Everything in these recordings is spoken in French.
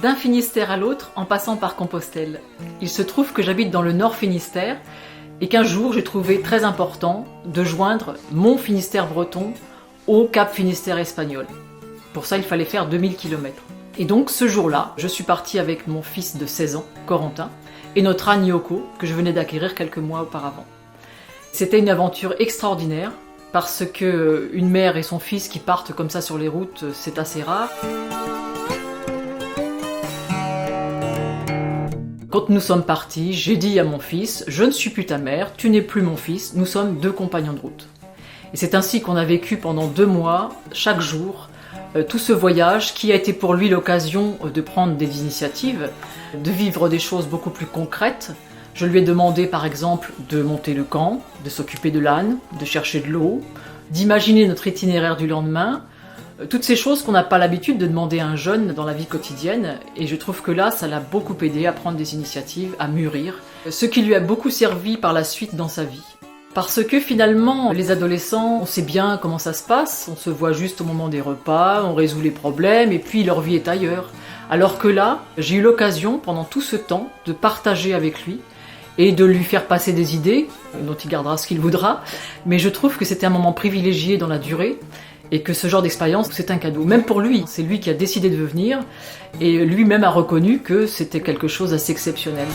d'un Finistère à l'autre en passant par Compostelle. Il se trouve que j'habite dans le Nord Finistère et qu'un jour j'ai trouvé très important de joindre mon Finistère breton au Cap Finistère espagnol. Pour ça, il fallait faire 2000 km. Et donc ce jour-là, je suis partie avec mon fils de 16 ans, Corentin, et notre âne Yoko, que je venais d'acquérir quelques mois auparavant. C'était une aventure extraordinaire, parce que une mère et son fils qui partent comme ça sur les routes, c'est assez rare. Quand nous sommes partis, j'ai dit à mon fils « Je ne suis plus ta mère, tu n'es plus mon fils, nous sommes deux compagnons de route ». Et c'est ainsi qu'on a vécu pendant 2 mois, chaque jour, tout ce voyage qui a été pour lui l'occasion de prendre des initiatives, de vivre des choses beaucoup plus concrètes. Je lui ai demandé par exemple de monter le camp, de s'occuper de l'âne, de chercher de l'eau, d'imaginer notre itinéraire du lendemain, toutes ces choses qu'on n'a pas l'habitude de demander à un jeune dans la vie quotidienne, et je trouve que là, ça l'a beaucoup aidé à prendre des initiatives, à mûrir, ce qui lui a beaucoup servi par la suite dans sa vie. Parce que finalement, les adolescents, on sait bien comment ça se passe, on se voit juste au moment des repas, on résout les problèmes, et puis leur vie est ailleurs. Alors que là, j'ai eu l'occasion, pendant tout ce temps, de partager avec lui, et de lui faire passer des idées, dont il gardera ce qu'il voudra, mais je trouve que c'était un moment privilégié dans la durée, et que ce genre d'expérience, c'est un cadeau. Même pour lui, c'est lui qui a décidé de venir, et lui-même a reconnu que c'était quelque chose d'assez exceptionnel.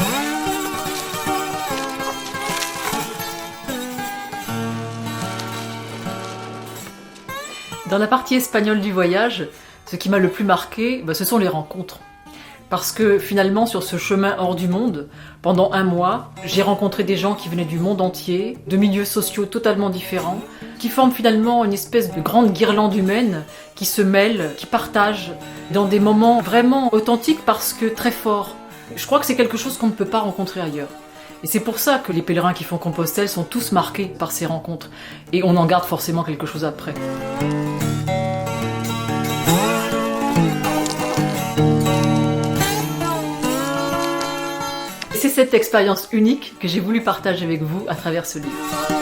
Dans la partie espagnole du voyage, ce qui m'a le plus marqué, ce sont les rencontres. Parce que finalement, sur ce chemin hors du monde, pendant 1 mois, j'ai rencontré des gens qui venaient du monde entier, de milieux sociaux totalement différents, qui forment finalement une espèce de grande guirlande humaine, qui se mêlent, qui partagent, dans des moments vraiment authentiques parce que très forts. Je crois que c'est quelque chose qu'on ne peut pas rencontrer ailleurs. Et c'est pour ça que les pèlerins qui font Compostelle sont tous marqués par ces rencontres. Et on en garde forcément quelque chose après. C'est cette expérience unique que j'ai voulu partager avec vous à travers ce livre.